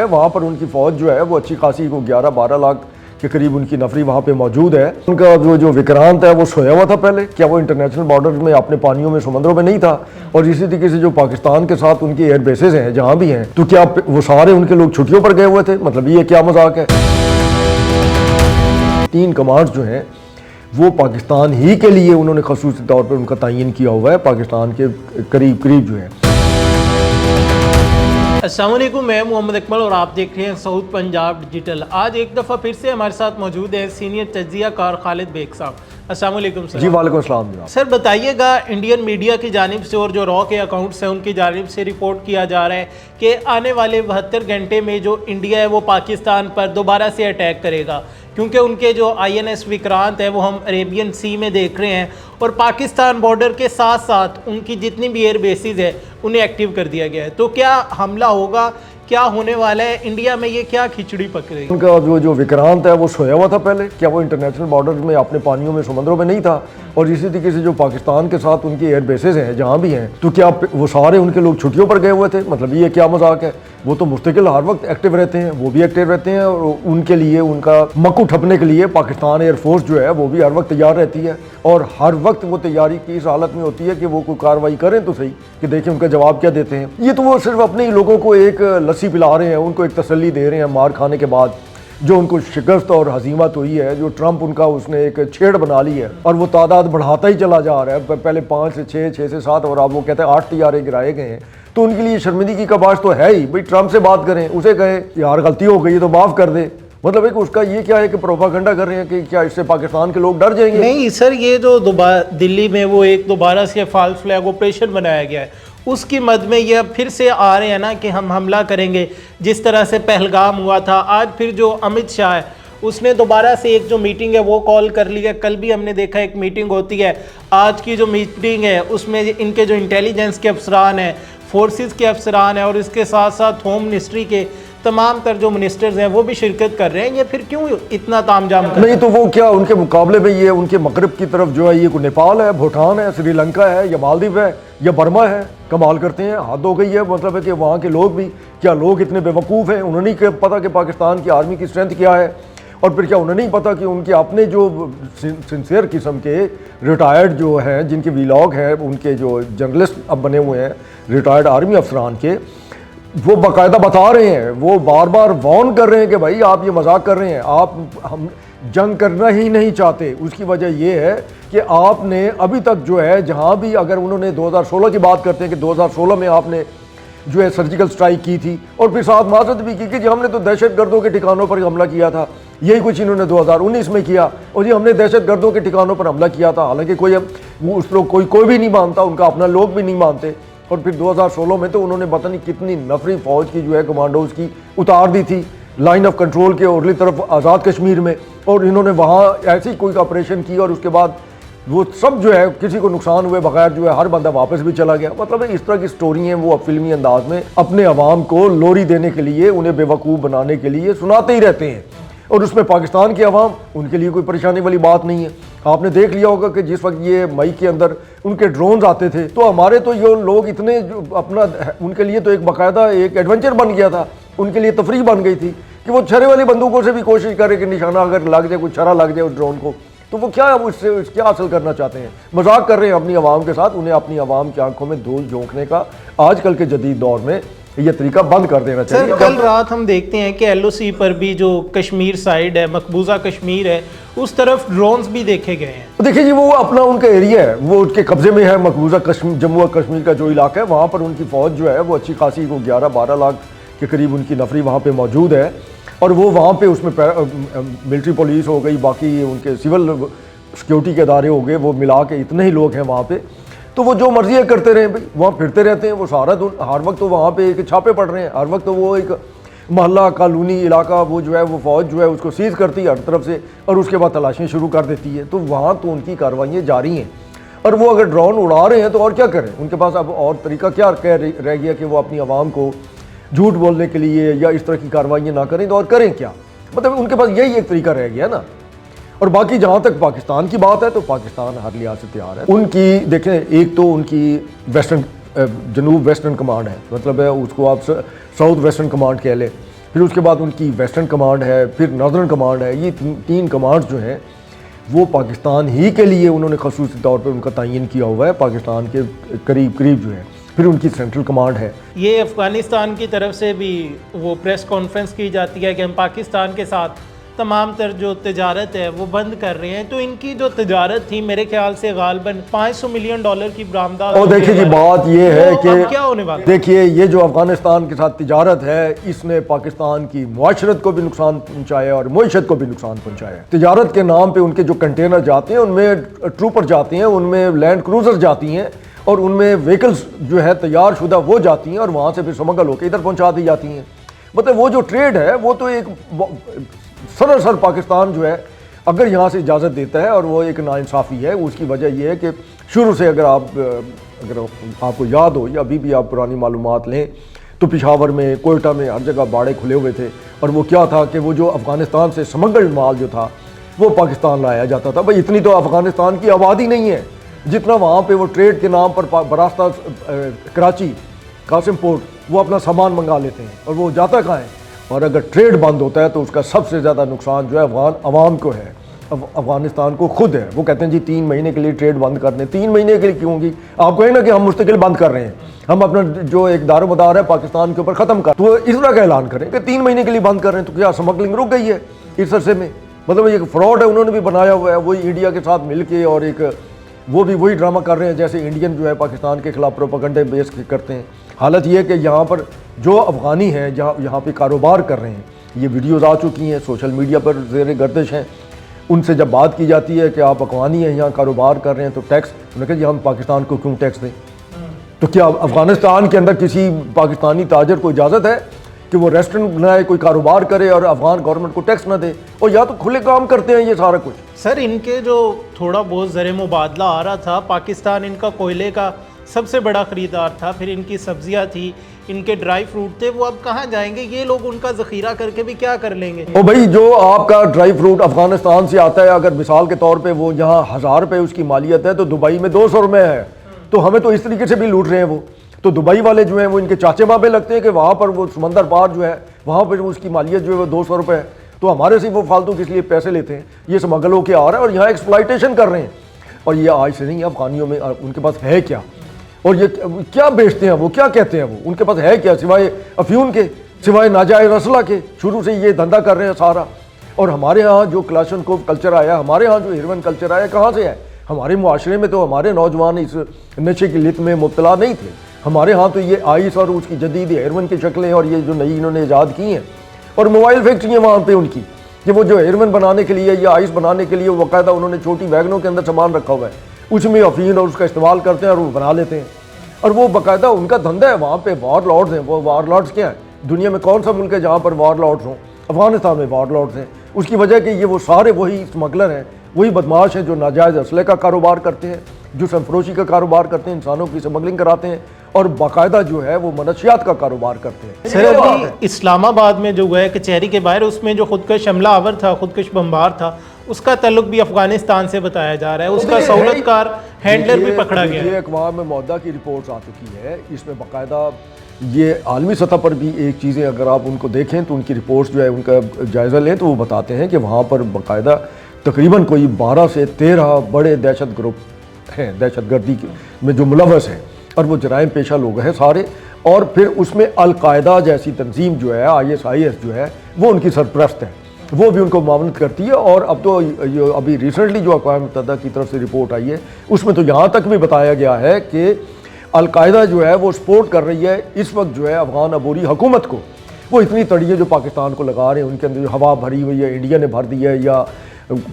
وہاں پر ان کی فوج جو ہے وہ اچھی خاصی کو 11-12 لاکھ کے قریب ان کی نفری وہاں پہ موجود ہے. ان کا جو وکرانت ہے وہ سویا ہوا تھا پہلے, کیا وہ انٹرنیشنل بارڈر میں اپنے پانیوں میں سمندروں میں نہیں تھا؟ اور اسی طریقے سے جو پاکستان کے ساتھ ان کی ایئر بیسز ہیں جہاں بھی ہیں, تو کیا وہ سارے ان کے لوگ چھٹیوں پر گئے ہوئے تھے؟ مطلب یہ کیا مذاق ہے. 3 کمانڈز جو ہیں وہ پاکستان ہی کے لیے انہوں نے خصوصی طور پر ان کا تعین کیا ہوا ہے, پاکستان کے قریب جو ہے. السلام علیکم, میں محمد اکمل اور آپ دیکھ رہے ہیں ساؤتھ پنجاب ڈیجیٹل. آج ایک دفعہ پھر سے ہمارے ساتھ موجود ہیں سینئر تجزیہ کار خالد بیگ صاحب. السلام علیکم سر. جی وعلیکم السلام جناب. سر بتائیے گا, انڈین میڈیا کی جانب سے اور جو را کے اکاؤنٹس ہیں ان کی جانب سے رپورٹ کیا جا رہا ہے کہ آنے والے 72 گھنٹے میں جو انڈیا ہے وہ پاکستان پر دوبارہ سے اٹیک کرے گا, کیونکہ ان کے جو INS وکرانت ہے وہ ہم عریبین سی میں دیکھ رہے ہیں, اور پاکستان بارڈر کے ساتھ ساتھ ان کی جتنی بھی ایئر بیسز ہے انہیں ایکٹیو کر دیا گیا ہے. تو کیا حملہ ہوگا, کیا ہونے والا ہے انڈیا میں, یہ کیا کھچڑی پک رہی ہے؟ ان کا جو وکرانت ہے وہ سویا ہوا تھا پہلے, کیا وہ انٹرنیشنل بارڈر میں اپنے پانیوں میں سمندروں میں نہیں تھا؟ اور اسی طریقے سے جو پاکستان کے ساتھ ان کی ایئر بیسز ہیں جہاں بھی ہیں, تو کیا وہ سارے ان کے لوگ چھٹیوں پر گئے ہوئے تھے؟ مطلب یہ کیا مذاق ہے. وہ تو مستقل ہر وقت ایکٹیو رہتے ہیں, وہ بھی ایکٹیو رہتے ہیں, اور ان کے لیے ان کا مکو ٹھپنے کے لیے پاکستان ایئر فورس جو ہے وہ بھی ہر وقت تیار رہتی ہے, اور ہر وقت وہ تیاری کی اس حالت میں ہوتی ہے کہ وہ کوئی کارروائی کریں تو صحیح, کہ دیکھیں ان کا جواب کیا دیتے ہیں. یہ تو وہ صرف اپنے ہی لوگوں کو ایک لسی پلا رہے ہیں, ان کو ایک تسلی دے رہے ہیں مار کھانے کے بعد جو ان کو شکست اور ہزیمت ہوئی ہے. جو ٹرمپ ان کا اس نے ایک چھیڑ بنا لی ہے, اور وہ تعداد بڑھاتا ہی چلا جا رہا ہے, پہلے 5 سے 6, 6 سے 7, اور اب وہ کہتے ہیں 8 طیارے گرائے گئے ہیں. تو ان کے لیے شرمندگی کا باعث تو ہے ہی. بھئی ٹرمپ سے بات کریں, اسے کہیں یار غلطی ہو گئی تو معاف کر دے. مطلب ایک اس کا یہ کیا ہے کہ پروپاگنڈا کر رہے ہیں کہ کیا اس سے پاکستان کے لوگ ڈر جائیں گے؟ نہیں سر, یہ جو دلی میں وہ ایک دوبارہ سے فالس فلیگ آپریشن بنایا گیا ہے, اس کی مد میں یہ پھر سے آ رہے ہیں نا کہ ہم حملہ کریں گے, جس طرح سے پہلگام ہوا تھا. آج پھر جو امت شاہ ہے اس نے دوبارہ سے ایک جو میٹنگ ہے وہ کال کر لی ہے. کل بھی ہم نے دیکھا ایک میٹنگ ہوتی ہے. آج کی جو میٹنگ ہے اس میں ان کے جو انٹیلیجنس کے افسران ہیں, فورسز کے افسران ہیں, اور اس کے ساتھ ساتھ ہوم منسٹری کے تمام تر جو منسٹرز ہیں وہ بھی شرکت کر رہے ہیں. یہ پھر کیوں اتنا تام جام کر رہے ہیں؟ نہیں تو وہ کیا ان کے مقابلے میں یہ ان کے مغرب کی طرف جو ہے یہ کوئی نیپال ہے, بھوٹان ہے, سری لنکا ہے, یا مالدیو ہے, یا برما ہے, کمال کرتے ہیں. حد ہو گئی ہے. مطلب ہے کہ وہاں کے لوگ بھی کیا لوگ اتنے بے وقوف ہیں, انہوں نہیں پتا کہ پاکستان کی آرمی کی اسٹرینتھ کیا ہے, اور پھر کیا انہیں نہیں پتا کہ ان کے اپنے جو سنسیئر قسم کے ریٹائرڈ جو ہیں جن کے ویلاگ ہیں, ان کے جو جرنلسٹ اب بنے ہوئے ہیں ریٹائرڈ آرمی افسران کے, وہ باقاعدہ بتا رہے ہیں, وہ بار بار وارن کر رہے ہیں کہ بھائی آپ یہ مذاق کر رہے ہیں, آپ ہم جنگ کرنا ہی نہیں چاہتے. اس کی وجہ یہ ہے کہ آپ نے ابھی تک جو ہے جہاں بھی, اگر انہوں نے 2016 کی بات کرتے ہیں کہ 2016 میں آپ نے جو ہے سرجیکل سٹرائک کی تھی, اور پھر ساتھ معذرت بھی کی کہ جی ہم نے تو دہشت گردوں کے ٹھکانوں پر حملہ کیا تھا. یہی کچھ انہوں نے 2019 میں کیا, اور جی ہم نے دہشت گردوں کے ٹھکانوں پر حملہ کیا تھا. حالانکہ کوئی بھی نہیں مانتا, ان کا اپنا لوگ بھی نہیں مانتے. اور پھر 2016 میں تو انہوں نے پتہ نہیں کتنی نفری فوج کی جو ہے کمانڈوز کی اتار دی تھی لائن آف کنٹرول کے اورلی طرف آزاد کشمیر میں, اور انہوں نے وہاں ایسی کوئی آپریشن کی, اور اس کے بعد وہ سب جو ہے کسی کو نقصان ہوئے بغیر جو ہے ہر بندہ واپس بھی چلا گیا. مطلب ہے اس طرح کی سٹوری ہیں وہ فلمی انداز میں اپنے عوام کو لوری دینے کے لیے, انہیں بے وقوف بنانے کے لیے سناتے ہی رہتے ہیں. اور اس میں پاکستان کے عوام, ان کے لیے کوئی پریشانی والی بات نہیں ہے. آپ نے دیکھ لیا ہوگا کہ جس وقت یہ مئی کے اندر ان کے ڈرونز آتے تھے, تو ہمارے تو یہ لوگ اتنے اپنا, ان کے لیے تو ایک باقاعدہ ایک ایڈونچر بن گیا تھا, ان کے لیے تفریح بن گئی تھی کہ وہ چھرے والی بندوقوں سے بھی کوشش کرے کہ نشانہ اگر لگ جائے, کوئی چھرا لگ جائے اس ڈرون کو, تو وہ کیا اس سے کیا حاصل کرنا چاہتے ہیں. مذاق کر رہے ہیں اپنی عوام کے ساتھ. انہیں اپنی عوام کی آنکھوں میں دھول جھونکنے کا آج کل کے جدید دور میں یہ طریقہ بند کر دینا چاہیے. سر کل رات ہم دیکھتے ہیں کہ LOC پر بھی جو کشمیر سائیڈ ہے, مقبوضہ کشمیر ہے, اس طرف ڈرونز بھی دیکھے گئے ہیں. دیکھیں جی وہ اپنا ان کا ایریا ہے, وہ ان کے قبضے میں ہے. مقبوضہ جموں و کشمیر کا جو علاقہ ہے وہاں پر ان کی فوج جو ہے وہ اچھی خاصی کو 11-12 لاکھ کے قریب ان کی نفری وہاں پہ موجود ہے, اور وہ وہاں پہ اس میں ملٹری پولیس ہو گئی, باقی ان کے سول سیکیورٹی کے ادارے ہو گئے, وہ ملا کے اتنے ہی لوگ ہیں وہاں پہ. تو وہ جو مرضی کرتے رہے بھائی, وہاں پھرتے رہتے ہیں. وہ سارا ہر وقت تو وہاں پہ ایک چھاپے پڑ رہے ہیں, ہر وقت وہ ایک محلہ کالونی علاقہ وہ جو ہے وہ فوج جو ہے اس کو سیز کرتی ہے ہر طرف سے, اور اس کے بعد تلاشیاں شروع کر دیتی ہے. تو وہاں تو ان کی کارروائیاں جاری ہیں, اور وہ اگر ڈرون اڑا رہے ہیں تو اور کیا کریں. ان کے پاس اب اور طریقہ کیا رہ گیا کہ وہ اپنی عوام کو جھوٹ بولنے کے لیے یا اس طرح کی کارروائیاں نہ کریں, تو اور کریں کیا. مطلب ان کے پاس یہی ایک طریقہ رہ گیا نا. اور باقی جہاں تک پاکستان کی بات ہے تو پاکستان ہر لحاظ سے تیار ہے. ان کی دیکھیں, ایک تو ان کی جنوب ویسٹرن کمانڈ ہے, مطلب ہے اس کو آپ ساؤتھ ویسٹرن کمانڈ کہہ لیں, پھر اس کے بعد ان کی ویسٹرن کمانڈ ہے، پھر ناردرن کمانڈ ہے. یہ تین کمانڈ جو ہیں وہ پاکستان ہی کے لیے انہوں نے خصوصی طور پہ ان کا تعین کیا ہوا ہے، پاکستان کے قریب جو ہے. پھر ان کی سینٹرل کمانڈ ہے. یہ افغانستان کی طرف سے بھی وہ پریس کانفرنس کی جاتی ہے کہ ہم پاکستان کے ساتھ تمام تر جو تجارت ہے وہ بند کر رہے ہیں. تو ان کی جو تجارت تھی میرے خیال سے غالباً $500 ملین کی برآمدات. اور دیکھیے جی بات یہ ہے کہ کیا ہونے والا ہے؟ دیکھیے یہ جو افغانستان کے ساتھ تجارت ہے اس نے پاکستان کی معاشرت کو بھی نقصان پہنچایا اور معیشت کو بھی نقصان پہنچایا. تجارت کے نام پہ ان کے جو کنٹینر جاتے ہیں ان میں ٹروپر جاتے ہیں، ان میں لینڈ کروزر جاتی ہیں اور ان میں وہیکلز جو ہے تیار شدہ وہ جاتی ہیں اور وہاں سے پھر سمگل ہو کے ادھر پہنچا دی جاتی ہیں. مطلب وہ جو ٹریڈ ہے وہ تو ایک سراسر پاکستان جو ہے اگر یہاں سے اجازت دیتا ہے، اور وہ ایک ناانصافی ہے. اس کی وجہ یہ ہے کہ شروع سے اگر آپ کو یاد ہو یا ابھی بھی آپ پرانی معلومات لیں تو پشاور میں، کوئٹہ میں ہر جگہ باڑے کھلے ہوئے تھے. اور وہ کیا تھا کہ وہ جو افغانستان سے سمگل مال جو تھا وہ پاکستان لایا جاتا تھا. بھائی اتنی تو افغانستان کی آبادی نہیں ہے جتنا وہاں پہ وہ ٹریڈ کے نام پر براستہ کراچی، قاسم پورٹ وہ اپنا سامان منگا لیتے ہیں اور وہ جاتا کہاں ہے. اور اگر ٹریڈ بند ہوتا ہے تو اس کا سب سے زیادہ نقصان جو ہے افغان عوام کو ہے، افغانستان کو خود ہے. وہ کہتے ہیں جی 3 مہینے کے لیے ٹریڈ بند کر دیں. 3 مہینے کے لیے کیوں گی؟ آپ کہیں نا کہ ہم مستقل بند کر رہے ہیں، ہم اپنا جو ایک دار و مدار ہے پاکستان کے اوپر ختم کر، تو اس طرح کا اعلان کریں کہ 3 مہینے کے لیے بند کر رہے ہیں. تو کیا سمگلنگ رک گئی ہے اس عرصے میں؟ مطلب یہ فراڈ ہے انہوں نے بھی بنایا ہوا ہے، وہی انڈیا کے ساتھ مل کے، اور ایک وہ بھی وہی ڈرامہ کر رہے ہیں جیسے انڈین جو ہے پاکستان کے خلاف پروپیگنڈے بیس کرتے ہیں. حالت یہ ہے کہ یہاں پر جو افغانی ہیں یہاں پہ کاروبار کر رہے ہیں، یہ ویڈیوز آ چکی ہیں، سوشل میڈیا پر زیر گردش ہیں. ان سے جب بات کی جاتی ہے کہ آپ افغانی ہیں یہاں کاروبار کر رہے ہیں تو ٹیکس، انہوں نے کہا جی ہم پاکستان کو کیوں ٹیکس دیں؟ تو کیا افغانستان کے اندر کسی پاکستانی تاجر کو اجازت ہے کہ وہ ریسٹورنٹ بنائے، کوئی کاروبار کرے اور افغان گورنمنٹ کو ٹیکس نہ دے؟ اور یا تو کھلے کام کرتے ہیں یہ سارا کچھ. سر ان کے جو تھوڑا بہت زر مبادلہ آ رہا تھا، پاکستان ان کا کوئلے کا سب سے بڑا خریدار تھا، پھر ان کی سبزیاں تھی، ان کے ڈرائی فروٹ تھے، وہ اب کہاں جائیں گے؟ یہ لوگ ان کا ذخیرہ کر کے بھی کیا کر لیں گے؟ او بھائی جو آپ کا ڈرائی فروٹ افغانستان سے آتا ہے، اگر مثال کے طور پہ وہ یہاں 1000 روپے اس کی مالیت ہے تو دبئی میں 200 روپے ہے. تو ہمیں تو اس طریقے سے بھی لوٹ رہے ہیں وہ. تو دبئی والے جو ہیں وہ ان کے چاچے بابے لگتے ہیں کہ وہاں پر وہ سمندر پار جو ہے وہاں پر اس کی مالیت جو ہے وہ 200 روپے ہے. تو ہمارے سے وہ فالتو کس لیے پیسے لیتے ہیں؟ یہ سمگل ہو کے آ رہا ہے اور یہاں ایکسپلائٹیشن کر رہے ہیں. اور یہ آج سے نہیں، افغانیوں میں ان کے پاس ہے کیا اور یہ کیا بیچتے ہیں، وہ کیا کہتے ہیں، وہ ان کے پاس ہے کیا سوائے افیون کے، سوائے ناجائز اسلحہ کے؟ شروع سے یہ دھندا کر رہے ہیں سارا. اور ہمارے ہاں جو کلاشنکوف کلچر آیا، ہمارے ہاں جو ہیروئن کلچر آیا، کہاں سے ہے؟ ہمارے معاشرے میں تو ہمارے نوجوان اس نشے کی لت میں مبتلا نہیں تھے. ہمارے ہاں تو یہ آئس اور اس کی جدید ہیروئن کی شکلیں اور یہ جو نئی انہوں نے ایجاد کی ہیں، اور موبائل فیکٹریاں وہاں پہ ان کی، کہ وہ جو ہیروئن بنانے کے لیے یا آئس بنانے کے لیے باقاعدہ انہوں نے چھوٹی ویگنوں کے اندر سامان رکھا ہوا ہے، اس میں افین اور اس کا استعمال کرتے ہیں اور وہ بنا لیتے ہیں. اور وہ باقاعدہ ان کا دھندا ہے. وہاں پہ وار لارڈز ہیں. وہ وار لارڈز کیا ہیں؟ دنیا میں کون سا ملک ہے جہاں پر وار لارڈز ہوں؟ افغانستان میں وار لارڈز ہیں. اس کی وجہ کہ یہ وہ سارے وہی اسمگلر ہیں، وہی بدماش ہیں جو ناجائز اسلحے کا کاروبار کرتے ہیں، جو فروشی کا کاروبار کرتے ہیں، انسانوں کی اسمگلنگ کراتے ہیں اور باقاعدہ جو ہے وہ منشیات کا کاروبار کرتے ہیں. سر ابھی اسلام آباد میں جو ہے کچہری کے باہر اس میں جو خودکش حملہ آور تھا، خودکش بمبار تھا، اس کا تعلق بھی افغانستان سے بتایا جا رہا ہے. اس کا سہولت کار ہینڈلر بھی پکڑا گیا ہے. یہ اقوام متحدہ کی رپورٹس آ چکی ہے، اس میں باقاعدہ یہ عالمی سطح پر بھی ایک چیزیں اگر آپ ان کو دیکھیں تو ان کی رپورٹس جو ہے ان کا جائزہ لیں تو وہ بتاتے ہیں کہ وہاں پر باقاعدہ تقریباً کوئی 12 سے 13 بڑے دہشت گروپ ہیں، دہشت گردی میں جو ملوث ہیں اور وہ جرائم پیشہ لوگ ہیں سارے. اور پھر اس میں القاعدہ جیسی تنظیم جو ہے، ISIS جو ہے، وہ ان کی سرپرست ہے، وہ بھی ان کو معاونت کرتی ہے. اور اب تو ابھی ریسنٹلی جو اقوام متحدہ کی طرف سے رپورٹ آئی ہے اس میں تو یہاں تک بھی بتایا گیا ہے کہ القاعدہ جو ہے وہ سپورٹ کر رہی ہے اس وقت جو ہے افغان عبوری حکومت کو. وہ اتنی تڑیے جو پاکستان کو لگا رہے ہیں، ان کے اندر جو ہوا بھری ہوئی ہے، انڈیا نے بھر دی ہے، یا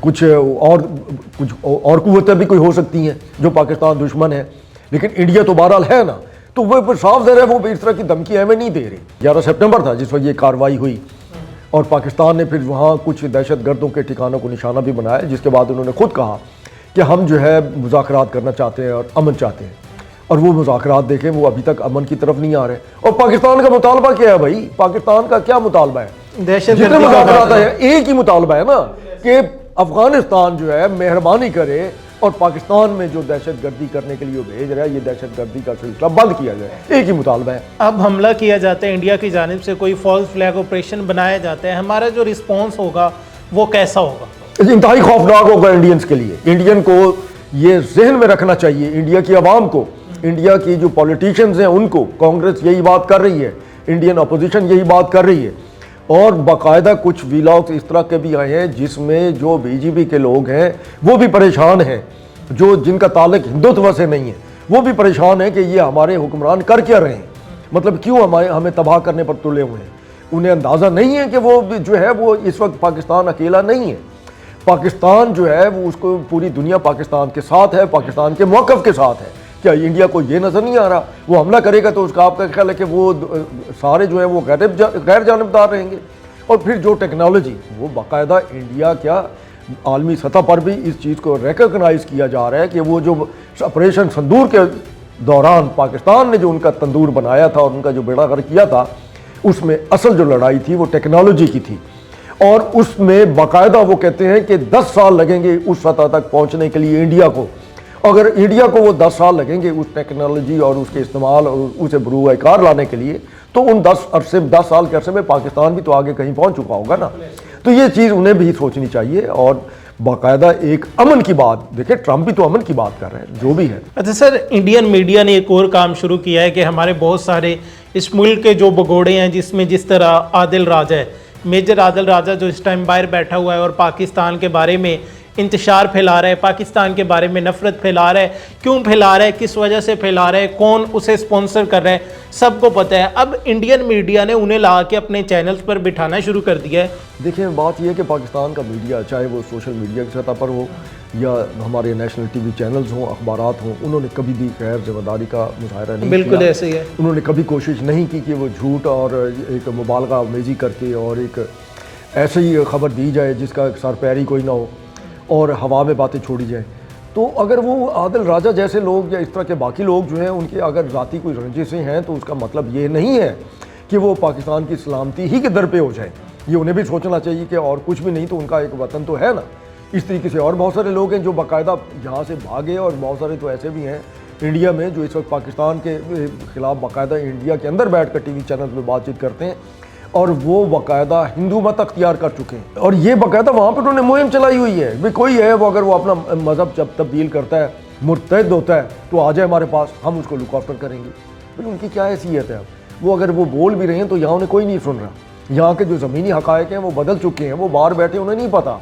کچھ اور قوتیں بھی کوئی ہو سکتی ہیں جو پاکستان دشمن ہے، لیکن انڈیا تو بہرحال ہے نا. تو وہ صاف ظاہر ہے وہ اس طرح کی دھمکی ہمیں نہیں دے رہی. 11 سپٹمبر تھا جس وقت یہ کارروائی ہوئی اور پاکستان نے پھر وہاں کچھ دہشت گردوں کے ٹھکانوں کو نشانہ بھی بنایا، جس کے بعد انہوں نے خود کہا کہ ہم جو ہے مذاکرات کرنا چاہتے ہیں اور امن چاہتے ہیں. اور وہ مذاکرات دیکھیں وہ ابھی تک امن کی طرف نہیں آ رہے. اور پاکستان کا مطالبہ کیا ہے بھائی؟ پاکستان کا کیا مطالبہ ہے؟ جتنے مذاکرات ہیں ایک ہی مطالبہ ہے نا کہ افغانستان جو ہے مہربانی کرے اور پاکستان میں جو دہشت گردی کرنے کے لیے وہ بھیج رہا ہے، یہ دہشت گردی کا سلسلہ بند کیا جائے، ایک ہی مطالبہ ہے۔ اب حملہ کیا جاتا ہے انڈیا کی جانب سے، کوئی فالس فلیگ آپریشن بنایا جاتا ہے، ہمارا جو رسپانس ہوگا وہ کیسا ہوگا؟ انتہائی خوفناک ہوگا انڈینز کے لیے۔ انڈین کو یہ ذہن میں رکھنا چاہیے، انڈیا کی عوام کو، انڈیا کی جو پولیٹیشنز ہیں ان کو، کانگریس یہی بات کر رہی ہے، انڈین اپوزیشن یہی بات کر رہی ہے، اور باقاعدہ کچھ ویلاگز اس طرح کے بھی آئے ہیں جس میں جو بی جے پی کے لوگ ہیں وہ بھی پریشان ہیں، جو جن کا تعلق ہندوتوا سے نہیں ہے وہ بھی پریشان ہیں کہ یہ ہمارے حکمران کر کیا رہے ہیں، مطلب کیوں ہمیں تباہ کرنے پر تلے ہوئے ہیں۔ انہیں اندازہ نہیں ہے کہ وہ جو ہے وہ اس وقت پاکستان اکیلا نہیں ہے، پاکستان جو ہے وہ اس کو پوری دنیا پاکستان کے ساتھ ہے، پاکستان کے موقف کے ساتھ ہے۔ کیا انڈیا کو یہ نظر نہیں آ رہا؟ وہ حملہ کرے گا تو اس کا آپ کا خیال ہے کہ وہ سارے جو ہیں وہ غیر جانبدار رہیں گے؟ اور پھر جو ٹیکنالوجی، وہ باقاعدہ انڈیا کیا عالمی سطح پر بھی اس چیز کو ریکگنائز کیا جا رہا ہے کہ وہ جو آپریشن سندور کے دوران پاکستان نے جو ان کا تندور بنایا تھا اور ان کا جو بیڑا غرق کیا تھا، اس میں اصل جو لڑائی تھی وہ ٹیکنالوجی کی تھی، اور اس میں باقاعدہ وہ کہتے ہیں کہ 10 سال لگیں گے اس سطح تک پہنچنے کے لیے انڈیا کو۔ اگر انڈیا کو وہ 10 سال لگیں گے اس ٹیکنالوجی اور اس کے استعمال اور اسے بروئے کار لانے کے لیے، تو ان 10 سال کے عرصے میں پاکستان بھی تو آگے کہیں پہنچ چکا ہوگا نا۔ تو یہ چیز انہیں بھی سوچنی چاہیے، اور باقاعدہ ایک امن کی بات، دیکھیں ٹرمپ بھی تو امن کی بات کر رہے ہیں جو بھی ہے۔ اچھا سر، انڈین میڈیا نے ایک اور کام شروع کیا ہے کہ ہمارے بہت سارے اس ملک کے جو بگوڑے ہیں، جس میں جس طرح عادل راجہ ہے، میجر عادل راجہ جو اس ٹائم باہر بیٹھا ہوا ہے اور پاکستان کے بارے میں انتشار پھیلا رہا ہے، پاکستان کے بارے میں نفرت پھیلا رہا ہے، کیوں پھیلا رہا ہے، کس وجہ سے پھیلا رہا ہے، کون اسے سپانسر کر رہا ہے، سب کو پتہ ہے۔ اب انڈین میڈیا نے انہیں لا کے اپنے چینلز پر بٹھانا شروع کر دیا ہے۔ دیکھیں بات یہ ہے کہ پاکستان کا میڈیا، چاہے وہ سوشل میڈیا کی سطح پر ہو یا ہمارے نیشنل ٹی وی چینلز ہوں، اخبارات ہوں، انہوں نے کبھی بھی غیر ذمہ داری کا مظاہرہ نہیں کیا۔ بالکل ایسے ہی ہے۔ انہوں نے کبھی کوشش نہیں کی کہ وہ جھوٹ اور ایک مبالغہ آمیزی کر کے اور ایک ایسے ہی خبر دی جائے جس کا سر پیری کوئی نہ ہو اور ہوا میں باتیں چھوڑی جائیں۔ تو اگر وہ عادل راجہ جیسے لوگ یا اس طرح کے باقی لوگ جو ہیں ان کے اگر ذاتی کوئی رنجشیں ہیں تو اس کا مطلب یہ نہیں ہے کہ وہ پاکستان کی سلامتی ہی کے در پہ ہو جائیں۔ یہ انہیں بھی سوچنا چاہیے کہ اور کچھ بھی نہیں تو ان کا ایک وطن تو ہے نا۔ اس طریقے سے اور بہت سارے لوگ ہیں جو باقاعدہ یہاں سے بھاگے، اور بہت سارے تو ایسے بھی ہیں انڈیا میں جو اس وقت پاکستان کے خلاف باقاعدہ انڈیا کے اندر بیٹھ کر ٹی وی چینل پہ بات چیت کرتے ہیں، اور وہ باقاعدہ ہندو مت اختیار کر چکے ہیں، اور یہ باقاعدہ وہاں پہ انہوں نے مہم چلائی ہوئی ہے۔ بھئی کوئی ہے وہ اگر وہ اپنا مذہب جب تبدیل کرتا ہے، مرتد ہوتا ہے، تو آ جائے ہمارے پاس، ہم اس کو لک آفٹر کریں گے۔ بھئی ان کی کیا حیثیت ہے؟ اب وہ اگر وہ بول بھی رہے ہیں تو یہاں انہیں کوئی نہیں سن رہا۔ یہاں کے جو زمینی حقائق ہیں وہ بدل چکے ہیں، وہ باہر بیٹھے انہیں نہیں پتہ۔